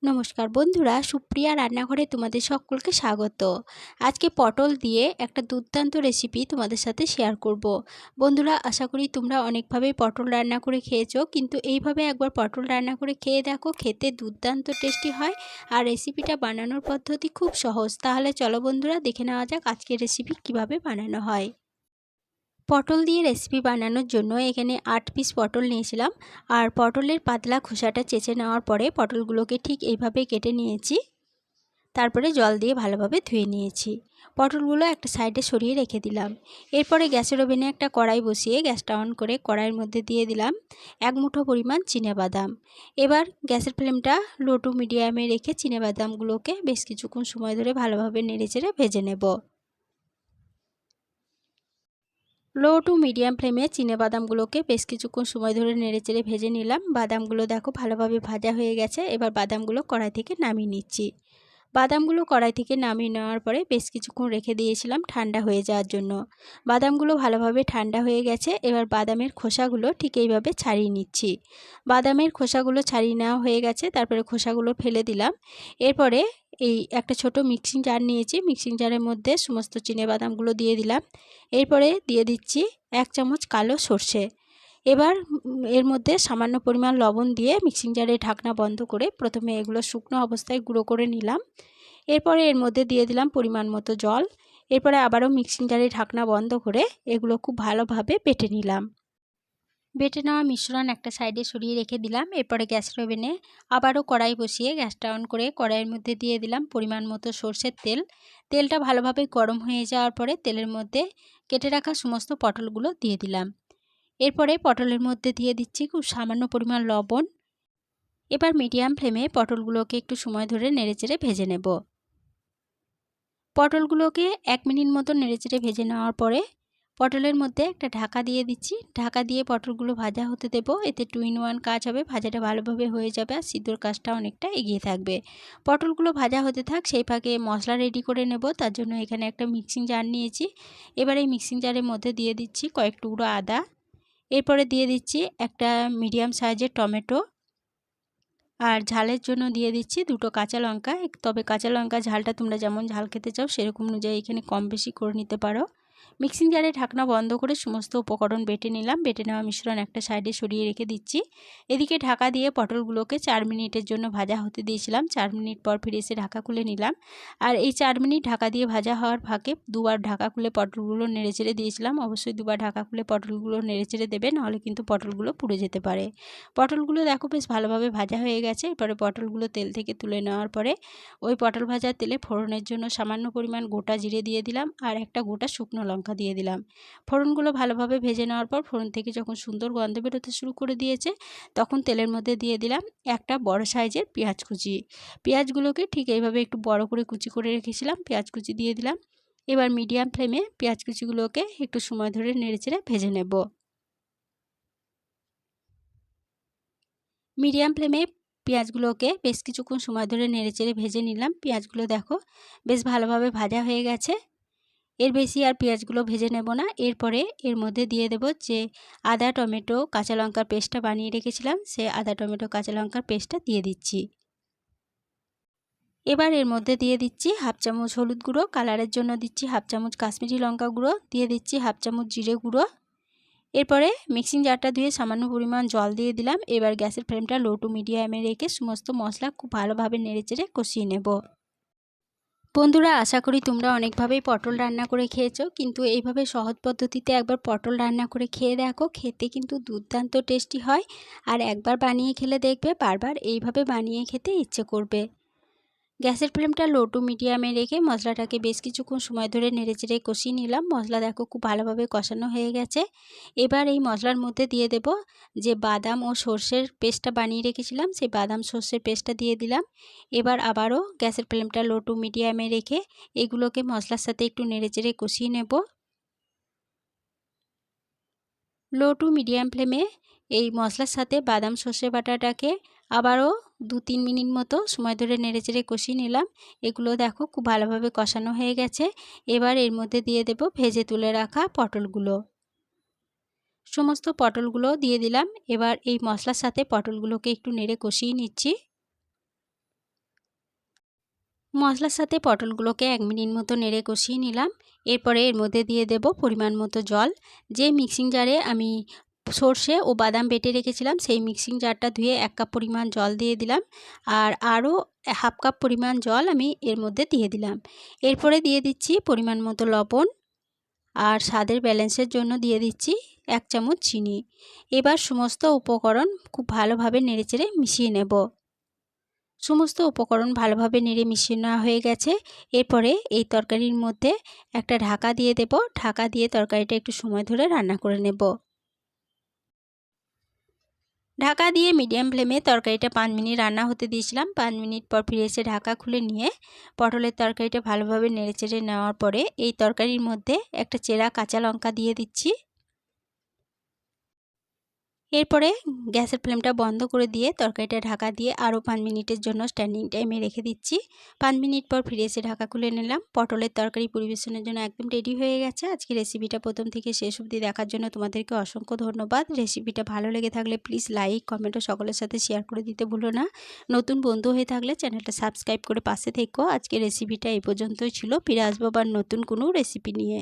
নমস্কার বন্ধুরা, সুপ্রিয়া রান্নাঘরে তোমাদের সকলকে স্বাগত। আজকে পটল দিয়ে একটা দুর্দান্ত রেসিপি তোমাদের সাথে শেয়ার করব। বন্ধুরা, আশা করি তোমরা অনেকভাবেই পটল রান্না করে খেয়েছো, কিন্তু এইভাবে একবার পটল রান্না করে খেয়ে দেখো, খেতে দুর্দান্ত টেস্টি হয়। আর রেসিপিটা বানানোর পদ্ধতি খুব সহজ। তাহলে চলো বন্ধুরা, দেখে নেওয়া যাক আজকের রেসিপি কিভাবে বানানো হয়। পটল দিয়ে রেসিপি বানানোর জন্য এখানে 8 পিস পটল নিয়েছিলাম। আর পটলের পাতলা খোসাটা চেঁচে নেওয়ার পরে পটলগুলোকে ঠিক এইভাবে কেটে নিয়েছি। তারপরে জল দিয়ে ভালোভাবে ধুয়ে নিয়েছি। পটলগুলো একটা সাইডে সরিয়ে রেখে দিলাম। এরপরে গ্যাসের ওভেনে একটা কড়াই বসিয়ে গ্যাসটা অন করে কড়াইয়ের মধ্যে দিয়ে দিলাম 1 মুঠো পরিমাণ চিনেবাদাম। এবার গ্যাসের ফ্লেমটা লো টু মিডিয়ামে রেখে চিনেবাদামগুলোকে বেশ কিছুক্ষণ সময় ধরে ভালোভাবে নেড়েচেড়ে ভেজে নেব। লো টু মিডিয়াম ফ্লেমে চিনেবাদামগুলোকে বেশ কিছুক্ষণ সময় ধরে নেড়েচেড়ে ভেজে নিলাম। বাদামগুলো দেখো ভালোভাবে ভাজা হয়ে গেছে। এবার বাদামগুলো কড়াই থেকে নামিয়ে নিচ্ছি। বাদামগুলো কড়াই থেকে নামিয়ে নেওয়ার পরে বেশ কিছুক্ষণ রেখে দিয়েছিলাম ঠান্ডা হয়ে যাওয়ার জন্য। বাদামগুলো ভালোভাবে ঠান্ডা হয়ে গেছে। এবার বাদামের খোসাগুলো ঠিক এইভাবে ছাড়িয়ে নিচ্ছি। বাদামের খোসাগুলো ছাড়িয়ে নেওয়া হয়ে গেছে, তারপরে খোসাগুলো ফেলে দিলাম। এরপরে এই একটা ছোট মিক্সিং জার নিয়েছি। মিক্সিং জারের মধ্যে সমস্ত চিনেবাদামগুলো দিয়ে দিলাম। এরপরে দিয়ে দিচ্ছি 1 চামচ কালো সর্ষে। এবার এর মধ্যে সামান্য পরিমাণ লবণ দিয়ে মিক্সিং জারের ঢাকনা বন্ধ করে প্রথমে এগুলো শুকনো অবস্থায় গুঁড়ো করে নিলাম। এরপরে এর মধ্যে দিয়ে দিলাম পরিমাণ মতো জল। এরপরে আবারও মিক্সিং জারের ঢাকনা বন্ধ করে এগুলো খুব ভালোভাবে বেটে নিলাম। বেটে নেওয়া মিশ্রণ একটা সাইডে সরিয়ে রেখে দিলাম। এরপরে গ্যাসের ওভেনে আবারও কড়াই বসিয়ে গ্যাসটা অন করে কড়াইয়ের মধ্যে দিয়ে দিলাম পরিমাণ মতো সরষের তেল। তেলটা ভালোভাবে গরম হয়ে যাওয়ার পরে তেলের মধ্যে কেটে রাখা সমস্ত পটলগুলো দিয়ে দিলাম। এরপরে পটলের মধ্যে দিয়ে দিচ্ছি খুব সামান্য পরিমাণ লবণ। এবার মিডিয়াম ফ্লেমে পটলগুলোকে একটু সময় ধরে নেড়েচেড়ে ভেজে নেব। পটলগুলোকে 1 মিনিট মতো নেড়েচেড়ে ভেজে নেওয়ার পরে পটলের মধ্যে একটা ঢাকা দিয়ে দিচ্ছি। ঢাকা দিয়ে পটলগুলো ভাজা হতে দেব। এতে 2 in 1 কাজ হবে, ভাজাটা ভালোভাবে হয়ে যাবে আর সিদ্ধর কাজটা অনেকটা এগিয়ে থাকবে। পটলগুলো ভাজা হতে থাক, সেই ফাঁকে মশলা রেডি করে নেব। তার জন্য এখানে একটা মিক্সিং জার নিয়েছি। এবার এই মিক্সিং জারের মধ্যে দিয়ে দিচ্ছি কয়েক টুকরো আদা। এরপরে দিয়ে দিচ্ছি একটা মিডিয়াম সাইজের টমেটো। আর ঝালের জন্য দিয়ে দিচ্ছি 2টো কাঁচা লঙ্কা। তবে কাঁচা লঙ্কা ঝালটা তোমরা যেমন ঝাল খেতে চাও সেরকম অনুযায়ী এখানে কম বেশি করে নিতে পারো। মিক্সিং জারে ঢাকনা বন্ধ করে সমস্ত উপকরণ বেটে নিলাম। বেটে নেওয়া মিশ্রণ একটা সাইডে সরিয়ে রেখে দিচ্ছি। এদিকে ঢাকা দিয়ে পটলগুলোকে 4 মিনিটের জন্য ভাজা হতে দিয়েছিলাম। 4 মিনিট পর ফিরে এসে ঢাকা খুলে নিলাম। আর এই 4 মিনিট ঢাকা দিয়ে ভাজা হওয়ার ফাঁকে দুবার ঢাকা খুলে পটলগুলো নেড়েচেড়ে দিয়েছিলাম। অবশ্যই দুবার ঢাকা খুলে পটলগুলো নেড়েচেড়ে দেবে, নাহলে কিন্তু পটলগুলো পুড়ে যেতে পারে। পটলগুলো দেখো বেশ ভালোভাবে ভাজা হয়ে গেছে। এরপরে পটলগুলো তেল থেকে তুলে নেওয়ার পরে ওই পটল ভাজার তেলে ফোড়নের জন্য সামান্য পরিমাণ গোটা জিরে দিয়ে দিলাম আর একটা গোটা শুকনো লঙ্কা দিয়ে দিলাম। ফোড়নগুলো ভালোভাবে ভেজে নেওয়ার পর ফোড়ন থেকে যখন সুন্দর গন্ধ বেরোতে শুরু করে দিয়েছে, তখন তেলের মধ্যে দিয়ে দিলাম একটা বড় সাইজের পেঁয়াজ কুচি। পেঁয়াজগুলোকে ঠিক এইভাবে একটু বড় করে কুচি করে রেখেছিলাম, পেঁয়াজ কুচি দিয়ে দিলাম। এবার মিডিয়াম ফ্লেমে পেঁয়াজ কুচিগুলোকে একটু সময় ধরে নেড়েচেড়ে ভেজে নেব। মিডিয়াম ফ্লেমে পেঁয়াজগুলোকে বেশ কিছুক্ষণ সময় ধরে নেড়েচেড়ে ভেজে নিলাম। পেঁয়াজগুলো দেখো বেশ ভালোভাবে ভাজা হয়ে গেছে। এর বেশি আর পেঁয়াজগুলো ভেজে নেব না। এরপরে এর মধ্যে দিয়ে দেব যে আদা টমেটো কাঁচা লঙ্কার পেস্টটা বানিয়ে রেখেছিলাম, সে আদা টমেটো কাঁচা লঙ্কার পেস্টটা দিয়ে দিচ্ছি। এবার এর মধ্যে দিয়ে দিচ্ছি 1/2 চামচ হলুদ গুঁড়ো, কালারের জন্য দিচ্ছি 1/2 চামচ কাশ্মীরি লঙ্কা গুঁড়ো, দিয়ে দিচ্ছি 1/2 চামচ জিরে গুঁড়ো। এরপরে মিক্সিং জারটা ধুয়ে সামান্য পরিমাণ জল দিয়ে দিলাম। এবার গ্যাসের ফ্লেমটা লো টু মিডিয়ামে রেখে সমস্ত মশলা খুব ভালোভাবে নেড়েচেড়ে কষিয়ে নেব। বন্ধুরা, আশা করি তোমরা অনেকভাবেই পটল রান্না করে খেয়েছো, কিন্তু এইভাবে সহজ পদ্ধতিতে একবার পটল রান্না করে খেয়ে দেখো, খেতে কিন্তু দুর্দান্ত টেস্টি হয়। আর একবার বানিয়ে খেলে দেখবে বারবার এইভাবে বানিয়ে খেতে ইচ্ছে করবে। গ্যাসের ফ্লেমটা লো টু মিডিয়ামে রেখে মশলাটাকে বেশ কিছুক্ষণ সময় ধরে নেড়েচেড়ে কষিয়ে নিলাম। মশলা দেখো খুব ভালোভাবে কষানো হয়ে গেছে। এবার এই মশলার মধ্যে দিয়ে দেব যে বাদাম ও সর্ষের পেস্টটা বানিয়ে রেখেছিলাম, সেই বাদাম সর্ষের পেস্টটা দিয়ে দিলাম। এবার আবারও গ্যাসের ফ্লেমটা লো টু মিডিয়ামে রেখে এগুলোকে মশলার সাথে একটু নেড়েচেড়ে কষিয়ে নেব। লো টু মিডিয়াম ফ্লেমে এই মশলার সাথে বাদাম সর্ষে বাটাটাকে আবারও 2-3 মিনিট মতো সময় ধরে নেড়েচেড়ে কষিয়ে নিলাম। এগুলো দেখো খুব ভালোভাবে কষানো হয়ে গেছে। এবার এর মধ্যে দিয়ে দেব ভেজে তুলে রাখা পটলগুলো। সমস্ত পটলগুলো দিয়ে দিলাম। এবার এই মশলার সাথে পটলগুলোকে একটু নেড়ে কষিয়ে নিচ্ছি। মশলার সাথে পটলগুলোকে 1 মিনিট মতো নেড়ে কষিয়ে নিলাম। এরপরে এর মধ্যে দিয়ে দেব পরিমাণ মতো জল। যে মিক্সিং জারে আমি সর্ষে ও বাদাম বেটে রেখেছিলাম সেই মিক্সিং জারটা ধুয়ে 1 কাপ পরিমাণ জল দিয়ে দিলাম। আর আরও হাফ কাপ পরিমাণ জল আমি এর মধ্যে দিয়ে দিলাম। এরপরে দিয়ে দিচ্ছি পরিমাণ মতো লবণ, আর স্বাদের ব্যালেন্সের জন্য দিয়ে দিচ্ছি 1 চামচ চিনি। এবার সমস্ত উপকরণ খুব ভালোভাবে নেড়েচেড়ে মিশিয়ে নেব। সমস্ত উপকরণ ভালোভাবে নেড়ে মিশিয়ে নেওয়া হয়ে গেছে। এরপরে এই তরকারির মধ্যে একটা ঢাকা দিয়ে দেব। ঢাকা দিয়ে তরকারিটা একটু সময় ধরে রান্না করে নেব। ঢাকা দিয়ে মিডিয়াম ফ্লেমে তরকারিটা 5 মিনিট রান্না হতে দিয়েছিলাম। 5 মিনিট পর ফিরে এসে ঢাকা খুলে নিয়ে পটলের তরকারিটা ভালোভাবে নেড়েচেড়ে নেওয়ার পরে এই তরকারির মধ্যে একটা চেরা কাঁচা লঙ্কা দিয়ে দিচ্ছি। এরপরে গ্যাসের ফ্লেমটা বন্ধ করে দিয়ে তরকারিটা ঢাকা দিয়ে আরও 5 মিনিটের জন্য স্ট্যান্ডিং টাইমে রেখে দিচ্ছি। 5 মিনিট পর ফিরে এসে ঢাকা খুলে নিলাম। পটলের তরকারি পরিবেশনের জন্য একদম রেডি হয়ে গেছে। আজকে রেসিপিটা প্রথম থেকে শেষ অবধি দেখার জন্য তোমাদেরকে অসংখ্য ধন্যবাদ। রেসিপিটা ভালো লেগে থাকলে প্লিজ লাইক, কমেন্ট ও সকলের সাথে শেয়ার করে দিতে ভুলো না। নতুন বন্ধু হয়ে থাকলে চ্যানেলটা সাবস্ক্রাইব করে পাশে থেকো। আজকে রেসিপিটা এই পর্যন্তই ছিল। ফিরে আসবো আবার নতুন কোনো রেসিপি নিয়ে।